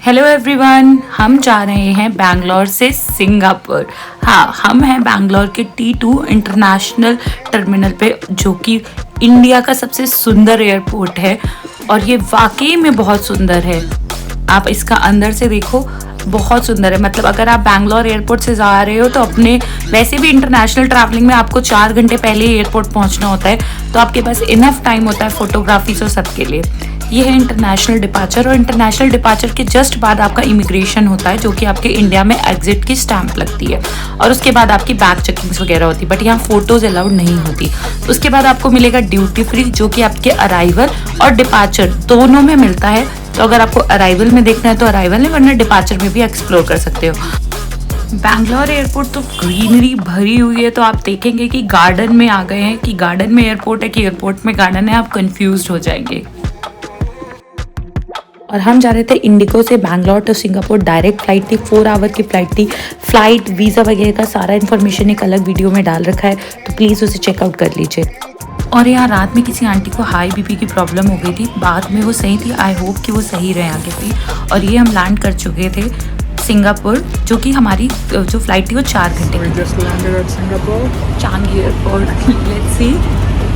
Hello everyone, हम जा रहे हैं बैंगलोर से सिंगापुर। हाँ, हम हैं बैंगलोर के T2 इंटरनेशनल टर्मिनल पे, जो कि इंडिया का सबसे सुंदर एयरपोर्ट है और ये वाकई में बहुत सुंदर है। आप इसका अंदर से देखो, बहुत सुंदर है। मतलब अगर आप बैंगलोर एयरपोर्ट से जा रहे हो तो अपने वैसे भी इंटरनेशनल ट्रैवलिंग में आपको 4 घंटे पहले ही एयरपोर्ट पहुंचना होता है, तो आपके पास इनफ टाइम होता है फोटोग्राफीज और सबके लिए। ये है इंटरनेशनल डिपार्चर और इंटरनेशनल डिपार्चर के जस्ट बाद आपका इमिग्रेशन होता है, जो कि आपके इंडिया में एग्जिट की स्टैंप लगती है और उसके बाद आपकी बैग चेकिंग्स वगैरह होती है, बट यहाँ फोटोज अलाउड नहीं होती। उसके बाद आपको मिलेगा ड्यूटी फ्री, जो कि आपके अराइवल और डिपार्चर दोनों में मिलता है। तो अगर आपको अराइवल में देखना है तो अराइवल में, वरना डिपार्चर में भी एक्सप्लोर कर सकते हो। बैंगलोर एयरपोर्ट तो ग्रीनरी भरी हुई है, तो आप देखेंगे कि गार्डन में आ गए हैं, कि गार्डन में एयरपोर्ट है कि एयरपोर्ट में गार्डन है, आप कंफ्यूज हो जाएंगे। और हम जा रहे थे इंडिगो से Bangalore to Singapore, direct flight थी, 4 आवर की फ्लाइट थी। फ्लाइट वीज़ा वगैरह का सारा इन्फॉर्मेशन एक अलग वीडियो में डाल रखा है, तो प्लीज़ उसे चेकआउट कर लीजिए। और यहाँ रात में किसी आंटी को हाई बीपी की प्रॉब्लम हो गई थी, बाद में वो सही थी। आई होप कि वो सही रहे आगे भी। और ये हम लैंड कर चुके थे सिंगापुर, जो कि हमारी जो फ्लाइट थी वो 4 घंटे की। Changi airport. Let's see,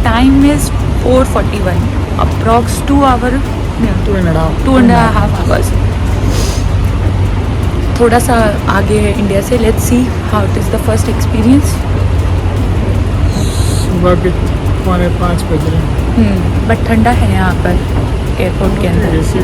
time is 4:41, approx 2 hour, 2.5 hours. थोड़ा सा आगे है इंडिया से। Let's see how it is the first experience. सुबह के 4:45 बज रहे हैं, बट ठंडा है यहाँ पर एयरपोर्ट के अंदर। एसी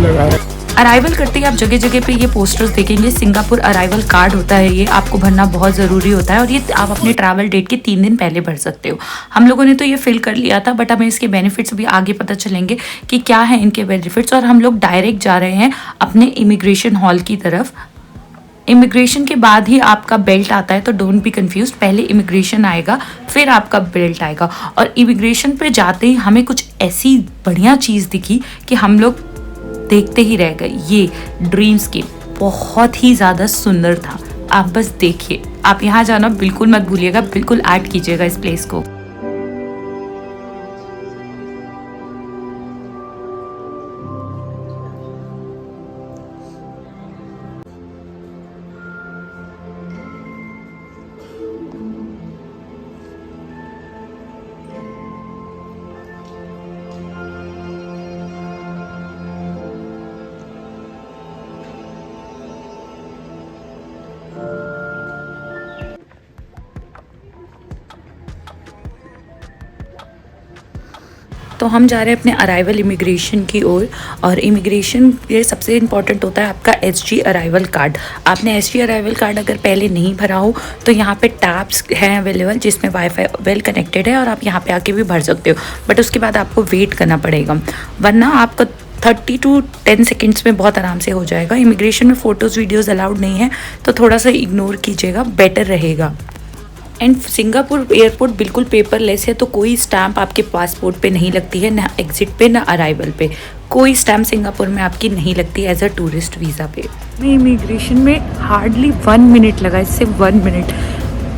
लगा है। अराइवल करते ही आप जगह जगह पे ये पोस्टर्स देखेंगे। सिंगापुर अराइवल कार्ड होता है, ये आपको भरना बहुत ज़रूरी होता है और ये आप अपने ट्रैवल डेट के 3 दिन पहले भर सकते हो। हम लोगों ने तो ये फिल कर लिया था, बट हमें इसके बेनिफिट्स भी आगे पता चलेंगे कि क्या है इनके बेनिफिट्स। और हम लोग डायरेक्ट जा रहे हैं अपने इमिग्रेशन हॉल की तरफ। इमिग्रेशन के बाद ही आपका बेल्ट आता है, तो डोंट बी कंफ्यूज। पहले इमिग्रेशन आएगा, फिर आपका बेल्ट आएगा। और इमिग्रेशन पे जाते ही हमें कुछ ऐसी बढ़िया चीज़ दिखी कि हम लोग देखते ही रह गए। ये ड्रीम स्केप बहुत ही ज़्यादा सुंदर था, आप बस देखिए। आप यहाँ जाना बिल्कुल मत भूलिएगा, बिल्कुल ऐड कीजिएगा इस प्लेस को। तो हम जा रहे हैं अपने अराइवल इमिग्रेशन की ओर। और इमिग्रेशन ये सबसे इम्पॉर्टेंट होता है आपका SG अराइवल कार्ड। आपने SG अराइवल कार्ड अगर पहले नहीं भरा हो तो यहाँ पे टैब्स हैं अवेलेबल, जिसमें वाईफाई वेल कनेक्टेड है और आप यहाँ पे आके भी भर सकते हो। बट उसके बाद आपको वेट करना पड़ेगा, वरना आपका 30 to 10 सेकेंड्स में बहुत आराम से हो जाएगा। इमिग्रेशन में फ़ोटोज़ वीडियोज़ अलाउड नहीं है, तो थोड़ा सा इग्नोर कीजिएगा, बेटर रहेगा। एंड सिंगापुर एयरपोर्ट बिल्कुल पेपरलेस है, तो कोई स्टैंप आपके पासपोर्ट पे नहीं लगती है, ना एग्जिट पे ना अराइवल पे। कोई स्टैंप सिंगापुर में आपकी नहीं लगती एज अ टूरिस्ट वीज़ा पे। इमिग्रेशन में हार्डली 1 मिनट लगा, इससे 1 मिनट।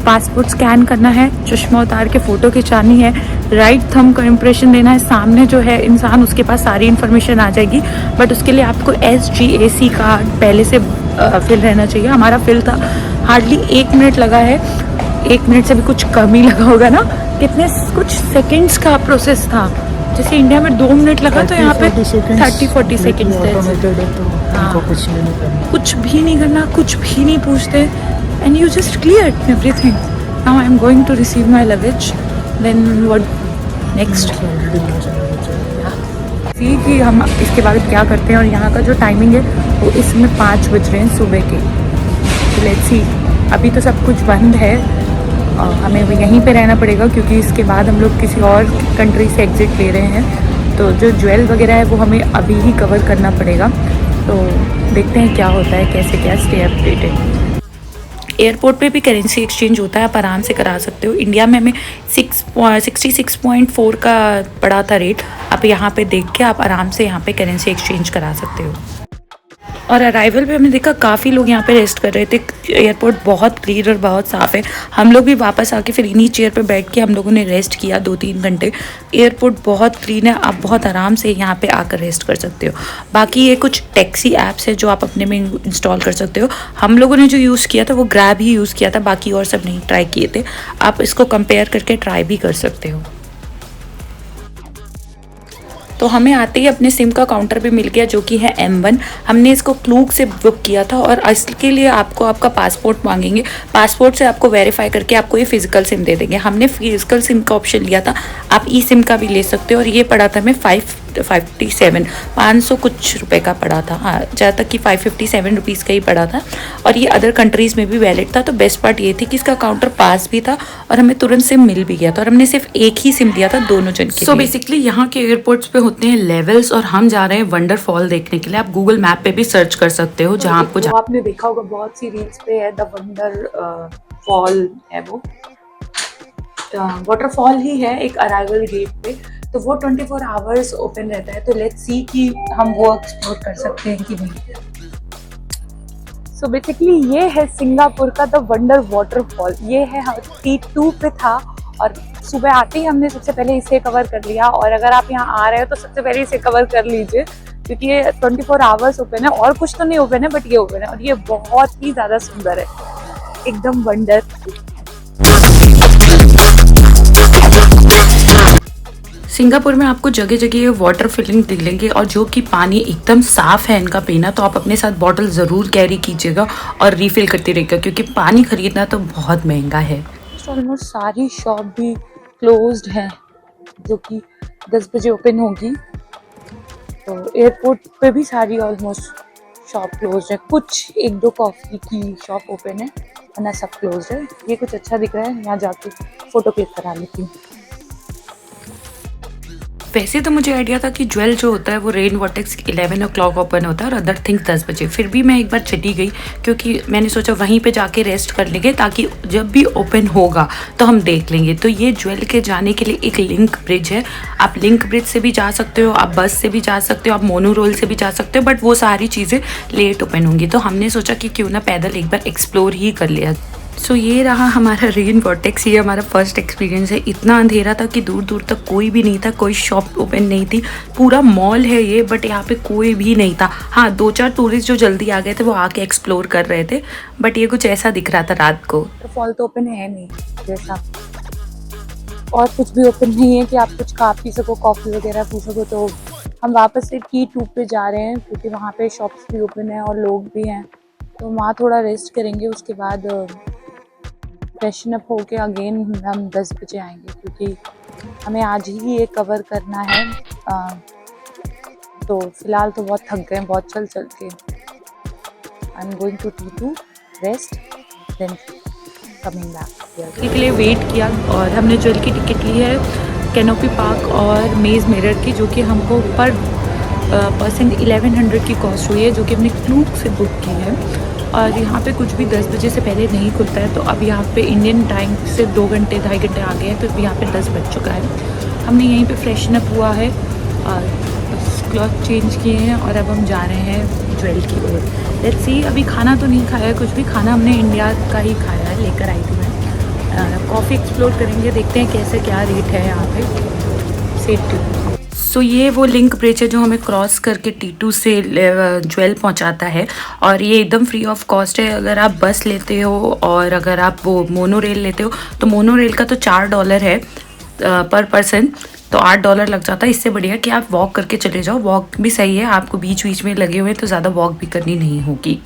पासपोर्ट स्कैन करना है, चश्मा उतार के फ़ोटो खिंचानी है, राइट थंब का इम्प्रेशन देना है। सामने जो है इंसान, उसके पास सारी इन्फॉर्मेशन आ जाएगी, बट उसके लिए आपको SGAC कार्ड पहले से फिल रहना चाहिए। हमारा फिल था, हार्डली 1 मिनट लगा है। 1 मिनट से भी कुछ कम ही लगा होगा ना, कितने कुछ सेकंड्स का प्रोसेस था। जैसे इंडिया में 2 मिनट लगा, तो यहाँ पे 30-40 सेकेंड्स थे। कुछ भी नहीं करना, कुछ भी नहीं पूछते, and you just clear everything. Now I am going to receive my luggage, then what next, कि हम इसके बाद क्या करते हैं। और यहाँ का जो टाइमिंग है वो इसमें 5 बज रहे हैं सुबह के। लेट्स सी, अभी तो सब कुछ बंद है, हमें यहीं पे रहना पड़ेगा, क्योंकि इसके बाद हम लोग किसी और कंट्री से एग्ज़िट ले रहे हैं। तो जो ज्वेल वगैरह है वो हमें अभी ही कवर करना पड़ेगा। तो देखते हैं क्या होता है, कैसे क्या, स्टे अपडेटेड। एयरपोर्ट पे भी करेंसी एक्सचेंज होता है, आप आराम से करा सकते हो। इंडिया में हमें 66.4 का पड़ा था रेट, आप यहाँ पे देख के आप आराम से यहाँ पे करेंसी एक्सचेंज करा सकते हो। और अराइवल पे हमने देखा काफ़ी लोग यहाँ पे रेस्ट कर रहे थे। एयरपोर्ट बहुत क्लीन और बहुत साफ़ है। हम लोग भी वापस आके फिर इन्हीं चेयर पे बैठ के हम लोगों ने रेस्ट किया 2-3 घंटे। एयरपोर्ट बहुत क्लीन है, आप बहुत आराम से यहाँ पे आकर रेस्ट कर सकते हो। बाकी ये कुछ टैक्सी ऐप्स है जो आप अपने में इंस्टॉल कर सकते हो। हम लोगों ने जो यूज़ किया था वो ग्रैब ही यूज़ किया था, बाकी और सब नहीं ट्राई किए थे। आप इसको कंपेयर करके ट्राई भी कर सकते हो। तो हमें आते ही अपने सिम का काउंटर पे मिल गया जो कि है M1। हमने इसको क्लूक से बुक किया था और इसके लिए आपको आपका पासपोर्ट मांगेंगे। पासपोर्ट से आपको वेरीफाई करके आपको ये फिजिकल सिम दे देंगे। हमने फिजिकल सिम का ऑप्शन लिया था, आप ई सिम का भी ले सकते हो। और ये पड़ा था हमें 500 कुछ रुपए का पड़ा था, हाँ जहाँ तक कि 557 रुपीज़ का ही पड़ा था। और ये अदर कंट्रीज़ में भी वैलिड था। तो बेस्ट पार्ट ये थी कि इसका काउंटर पास भी था और हमें तुरंत सिम मिल भी गया था। और हमने सिर्फ एक ही सिम लिया था दोनों जन के। सो बेसिकली यहाँ के एयरपोर्ट्स पे होते हैं लेवल्स और हम जा रहे हैं वंडरफॉल देखने के लिए। आप गूगल मैप पे भी सर्च कर सकते हो जहाँ आपको आपने देखा होगा बहुत सी रील्स पे है, द वंडर फॉल है वो वाटरफॉल ही है एक अराइवल गेट पे। तो वो 24 आवर्स ओपन रहता है। तो लेट्स सी कि हम वो एक्सप्लोर कर सकते हैं कि नहीं। सो बेसिकली ये है सिंगापुर का द वंडर वाटरफॉल। ये है T2 पे था और सुबह आते ही हमने सबसे पहले इसे कवर कर लिया। और अगर आप यहाँ आ रहे हो तो सबसे पहले इसे कवर कर लीजिए क्योंकि ये 24 आवर्स ओपन है। और कुछ तो नहीं ओपन है बट ये ओपन है और ये बहुत ही ज़्यादा सुंदर है, एकदम वंडर। सिंगापुर में आपको जगह जगह वाटर फिलिंग दिखेंगे और जो कि पानी एकदम साफ़ है इनका पीना। तो आप अपने साथ बॉटल ज़रूर कैरी कीजिएगा और रिफ़िल करते रहिएगा क्योंकि पानी खरीदना तो बहुत महंगा है। ऑलमोस्ट सारी शॉप भी क्लोज्ड हैं जो कि 10 बजे ओपन होगी। तो एयरपोर्ट पे भी सारी ऑलमोस्ट शॉप क्लोज्ड है। कुछ 1-2 कॉफ़ी की शॉप ओपन है वरना सब क्लोज्ड है। ये कुछ अच्छा दिख रहा है, यहाँ जाके फ़ोटो क्लिक करा लेती हूँ। वैसे तो मुझे आइडिया था कि ज्वेल जो होता है वो रेन वॉर्टेक्स 11 o'clock ओपन होता है और अदर थिंग्स 10 बजे। फिर भी मैं एक बार चली गई क्योंकि मैंने सोचा वहीं पे जाके रेस्ट कर लेंगे ताकि जब भी ओपन होगा तो हम देख लेंगे। तो ये ज्वेल के जाने के लिए एक लिंक ब्रिज है। आप लिंक ब्रिज से भी जा सकते हो, आप बस से भी जा सकते हो, आप मोनोरोल से भी जा सकते हो, बट वो सारी चीज़ें लेट ओपन होंगी। तो हमने सोचा कि क्यों ना पैदल एक बार एक्सप्लोर ही कर लिया। सो ये रहा हमारा रेन वॉर्टेक्स। ये हमारा फर्स्ट एक्सपीरियंस है। इतना अंधेरा था कि दूर दूर तक कोई भी नहीं था, कोई शॉप ओपन नहीं थी। पूरा मॉल है ये बट यहाँ पे कोई भी नहीं था। हाँ 2-4 टूरिस्ट जो जल्दी आ गए थे वो आके एक्सप्लोर कर रहे थे बट ये कुछ ऐसा दिख रहा था रात को। तो फॉल तो ओपन है नहीं जैसा, और कुछ भी ओपन नहीं है कि आप कुछ खा पी सको, कॉफ़ी वगैरह पी सको। तो हम वापस से T2 पे जा रहे हैं क्योंकि वहाँ पे शॉप्स भी ओपन है और लोग भी हैं। तो वहाँ थोड़ा रेस्ट करेंगे, उसके बाद फ्रेशन अप होके अगेन हम 10 बजे आएंगे क्योंकि हमें आज ही ये कवर करना है। तो फिलहाल तो बहुत थक गए, बहुत चल के। I am going to T2 rest then coming back. के लिए वेट किया और हमने ज्वेल की टिकट ली है कैनोपी पार्क और मेज़ मिरर की, जो कि हमको पर पर्सन 1100 की कॉस्ट हुई है, जो कि हमने क्लूक से बुक की है। और यहाँ पे कुछ भी 10 बजे से पहले नहीं खुलता है। तो अब यहाँ पे इंडियन टाइम से 2 घंटे 2.5 घंटे आ गए हैं। तो यहाँ पे 10 बज चुका है। हमने यहीं पे फ्रेशन अप हुआ है और क्लॉथ चेंज किए हैं और अब हम जा रहे हैं ज्वेल की ओर। लेट्स सी, अभी खाना तो नहीं खाया है, कुछ भी खाना हमने इंडिया का ही खाया है, लेकर आई थी मैं। कॉफ़ी एक्सप्लोर करेंगे, देखते हैं कैसे क्या रेट है यहाँ पे। सेट सो ये वो लिंक ब्रिज है जो हमें क्रॉस करके T2 से ज्वेल पहुंचाता है और ये एकदम फ्री ऑफ कॉस्ट है। अगर आप बस लेते हो और अगर आप वो मोनो रेल लेते हो तो मोनो रेल का तो $4 है पर पर्सन, तो $8 लग जाता है। इससे बढ़िया कि आप वॉक करके चले जाओ। वॉक भी सही है, आपको बीच बीच में लगे हुए तो ज़्यादा वॉक भी करनी नहीं होगी।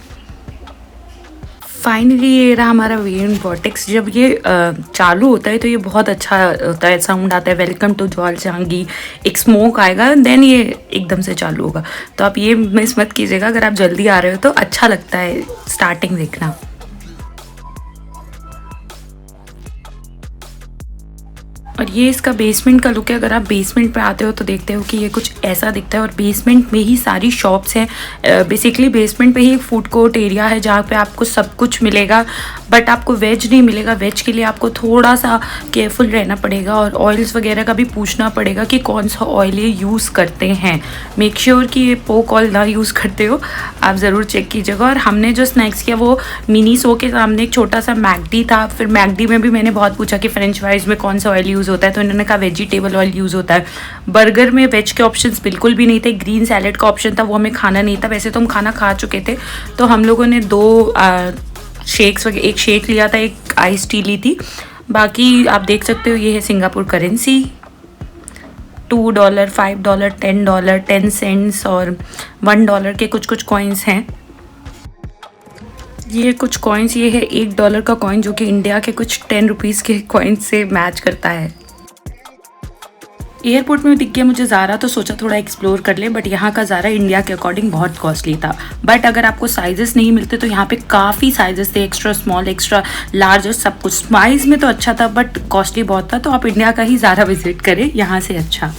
फाइनली ये रहा हमारा रेन वॉर्टेक्स। जब ये चालू होता है तो ये बहुत अच्छा होता है, साउंड आता है वेलकम टू ज्वालजांगी, एक स्मोक आएगा देन ये एकदम से चालू होगा। तो आप ये मिस मत कीजिएगा, अगर आप जल्दी आ रहे हो तो अच्छा लगता है स्टार्टिंग देखना। और ये इसका बेसमेंट का लुक है। अगर आप बेसमेंट पे आते हो तो देखते हो कि ये कुछ ऐसा दिखता है और बेसमेंट में ही सारी शॉप्स हैं। बेसिकली बेसमेंट पे ही एक फूड कोर्ट एरिया है जहाँ पे आपको सब कुछ मिलेगा, बट आपको वेज नहीं मिलेगा। वेज के लिए आपको थोड़ा सा केयरफुल रहना पड़ेगा और ऑयल्स वगैरह का भी पूछना पड़ेगा कि कौन सा ऑयल ये यूज़ करते हैं। मेक श्योर कि ये पोक ऑयल ना यूज़ करते हो, आप ज़रूर चेक कीजिएगा। और हमने जो स्नैक्स किया वो मिनी सो के सामने एक छोटा सा मैकडी था। फिर मैकडी में भी मैंने बहुत पूछा कि फ्रेंच फ्राइज़ में कौन सा ऑयल यूज़ होता है, तो इन्होंने कहा वेजिटेबल ऑयल यूज़ होता है। बर्गर में वेज के ऑप्शंस बिल्कुल भी नहीं थे। ग्रीन सैलेड का ऑप्शन था, वो हमें खाना नहीं था। वैसे तो हम खाना खा चुके थे, तो हम लोगों ने 2 शेक्स वगैरह, एक शेक लिया था, एक आइस टी ली थी। बाकी आप देख सकते हो ये है सिंगापुर करेंसी, $2, $5, $10, 10 सेंट्स और $1 के कुछ कुछ कॉइन्स हैं। ये कुछ कॉइन्स, ये है $1 का कॉइन जो कि इंडिया के कुछ 10 रुपीज़ के कॉइन्स से मैच करता है। एयरपोर्ट में दिख गया मुझे ज़ारा, तो सोचा थोड़ा एक्सप्लोर कर ले, बट यहाँ का ज़ारा इंडिया के अकॉर्डिंग बहुत कॉस्टली था। बट अगर आपको साइजेस नहीं मिलते तो यहाँ पे काफ़ी साइजेस थे, एक्स्ट्रा स्मॉल, एक्स्ट्रा लार्ज और सब कुछ। साइज़ में तो अच्छा था बट कॉस्टली बहुत था, तो आप इंडिया का ही ज़ारा विजिट करें, यहाँ से अच्छा।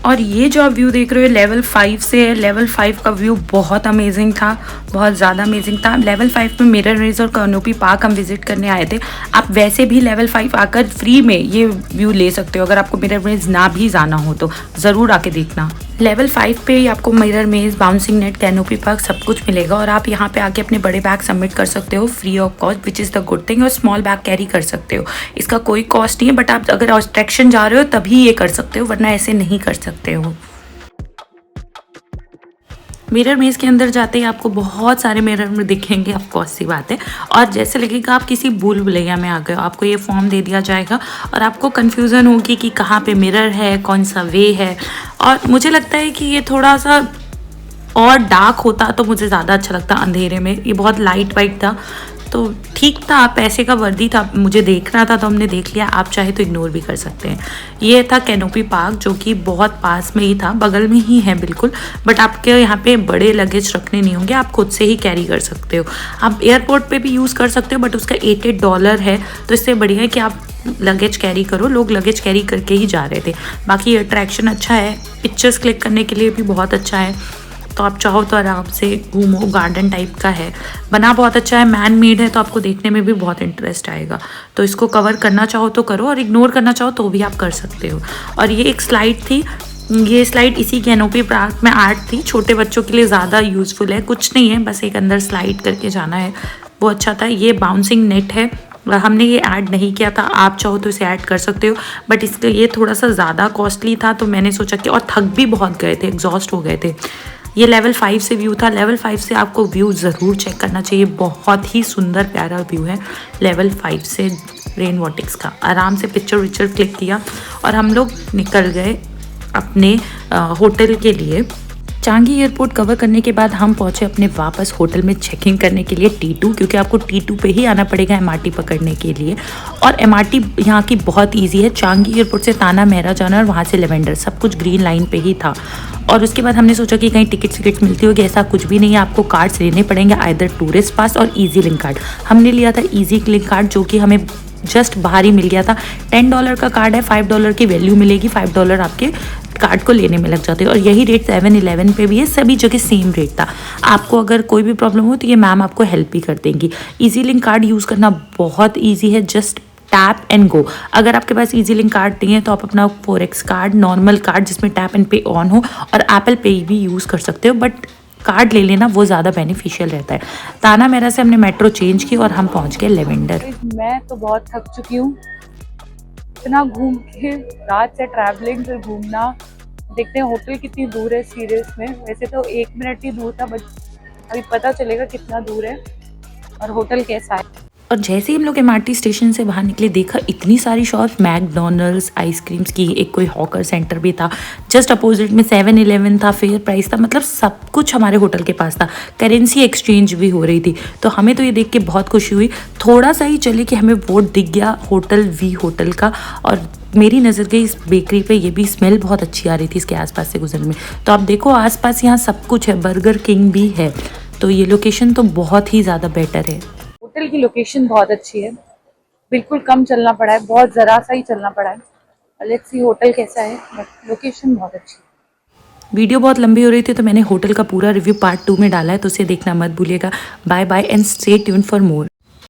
और ये जो आप व्यू देख रहे हो लेवल 5 से है। लेवल 5 का व्यू बहुत अमेजिंग था, बहुत ज़्यादा अमेजिंग था। लेवल 5 में मिरर मेज और कैनोपी पार्क हम विजिट करने आए थे। आप वैसे भी लेवल 5 आकर फ्री में ये व्यू ले सकते हो। अगर आपको मिरर मेज ना भी जाना हो तो ज़रूर आके देखना। लेवल 5 पे ही आपको मिरर मेज, बाउंसिंग नेट, कैनोपी पार्क सब कुछ मिलेगा और आप यहाँ पे आके अपने बड़े बैग सबमिट कर सकते हो free of cost, which is the good thing. और स्मॉल बैग कैरी कर सकते हो, इसका कोई कॉस्ट नहीं है। बट आप अगर अट्रैक्शन जा रहे हो तभी ये कर सकते हो, वरना ऐसे नहीं कर सकते हो। मिरर मेज़ के अंदर जाते ही आपको बहुत सारे मिरर में दिखेंगे, ऑफ कोर्स सी बात है। और जैसे लगेगा आप किसी भूल भुलैया में आ गए हो। आपको ये फॉर्म दे दिया जाएगा और आपको कन्फ्यूज़न होगी कि कहाँ पे मिरर है, कौन सा वे है। और मुझे लगता है कि ये थोड़ा सा और डार्क होता तो मुझे ज़्यादा अच्छा लगता अंधेरे में। ये बहुत लाइट वाइट था तो ठीक था, पैसे का वर्दी था, मुझे देखना था तो हमने देख लिया। आप चाहे तो इग्नोर भी कर सकते हैं। ये था कैनोपी पार्क जो कि बहुत पास में ही था, बगल में ही है बिल्कुल। बट आपके यहाँ पे बड़े लगेज रखने नहीं होंगे, आप खुद से ही कैरी कर सकते हो। आप एयरपोर्ट पे भी यूज़ कर सकते हो बट उसका $88 है, तो इससे बढ़िया है कि आप लगेज कैरी करो। लोग लगेज कैरी करके ही जा रहे थे। बाकी अट्रैक्शन अच्छा है, पिक्चर्स क्लिक करने के लिए भी बहुत अच्छा है। तो आप चाहो तो आराम से घूमो, गार्डन टाइप का है, बना बहुत अच्छा है, मैन मेड है, तो आपको देखने में भी बहुत इंटरेस्ट आएगा। तो इसको कवर करना चाहो तो करो और इग्नोर करना चाहो तो भी आप कर सकते हो। और ये एक स्लाइड थी, ये स्लाइड इसी कैनोपी पार्क में ऐड थी, छोटे बच्चों के लिए ज़्यादा यूज़फुल है। कुछ नहीं है, बस एक अंदर स्लाइड करके जाना है, वो अच्छा था। ये बाउंसिंग नेट है, हमने ये ऐड नहीं किया था, आप चाहो तो इसे ऐड कर सकते हो। बट इसके ये थोड़ा सा ज़्यादा कॉस्टली था तो मैंने सोचा कि, और थक भी बहुत गए थे, एग्जॉस्ट हो गए थे। ये लेवल 5 से व्यू था। लेवल 5 से आपको व्यू ज़रूर चेक करना चाहिए, बहुत ही सुंदर प्यारा व्यू है लेवल 5 से रेन वॉटिक्स का। आराम से पिक्चर विक्चर क्लिक किया और हम लोग निकल गए अपने होटल के लिए। चांगी एयरपोर्ट कवर करने के बाद हम पहुंचे अपने वापस होटल में चेक इन करने के लिए T2, क्योंकि आपको T2 पे ही आना पड़ेगा MRT पकड़ने के लिए। और MRT यहाँ की बहुत इजी है, चांगी एयरपोर्ट से ताना महरा जाना और वहाँ से लेवेंडर, सब कुछ ग्रीन लाइन पे ही था। और उसके बाद हमने सोचा कि कहीं टिकट मिलती होगी, ऐसा कुछ भी नहीं है। आपको कार्ड्स लेने पड़ेंगे, आइदर टूरिस्ट पास और ईजी लिंक कार्ड। हमने लिया था ईजी लिंक कार्ड जो कि हमें जस्ट बाहर ही मिल गया था। $10 का कार्ड है, $5 की वैल्यू मिलेगी, $5 आपके कार्ड को लेने में लग जाते हैं। और यही रेट 7-Eleven पे भी है, सभी जगह सेम रेट था। आपको अगर कोई भी प्रॉब्लम हो तो ये मैम आपको हेल्प भी कर देंगी। ईजी लिंक कार्ड यूज़ करना बहुत ईजी है, जस्ट टैप एंड गो। अगर आपके पास ईजी लिंक कार्ड नहीं है तो आप अपना Forex कार्ड, नॉर्मल कार्ड जिसमें टैप एंड पे ऑन हो, और एप्पल पे भी यूज़ कर सकते हो, बट कार्ड ले लेना वो ज़्यादा बेनिफिशियल रहता है। ताना मेरा से हमने मेट्रो चेंज की और हम पहुंच गए लेवेंडर। मैं तो बहुत थक चुकी हूँ, इतना घूम के, रात से ट्रैवलिंग से घूमना। देखते हैं होटल कितनी दूर है सीरियस में। वैसे तो 1 मिनट ही दूर था, बट अभी पता चलेगा कितना दूर है और होटल कैसा है। और जैसे ही हम लोग MRT स्टेशन से बाहर निकले, देखा इतनी सारी शॉप्स, मैकडोनल्ड्स, आइसक्रीम्स की, एक कोई हॉकर सेंटर भी था, जस्ट अपोजिट में 7-Eleven था, फेयर प्राइस था, मतलब सब कुछ हमारे होटल के पास था। करेंसी एक्सचेंज भी हो रही थी, तो हमें तो ये देख के बहुत खुशी हुई। थोड़ा सा ही चले कि हमें बोर्ड दिख गया होटल वी होटल का, और मेरी नज़र गई इस बेकरी पे। ये भी स्मेल बहुत अच्छी आ रही थी इसके आसपास से गुजरने में। तो आप देखो आसपास यहाँ सब कुछ है, बर्गर किंग भी है, तो ये लोकेशन तो बहुत ही ज़्यादा बेटर है। होटल की लोकेशन बहुत अच्छी है, बिल्कुल कम चलना पड़ा है, बहुत ज़रा सा ही चलना पड़ा है। लेट्स सी होटल कैसा है, बट लोकेशन बहुत अच्छी है। वीडियो बहुत लंबी हो रही थी तो मैंने होटल का पूरा रिव्यू पार्ट 2 में डाला है, तो उसे देखना मत भूलिएगा। Bye bye and stay tune for more.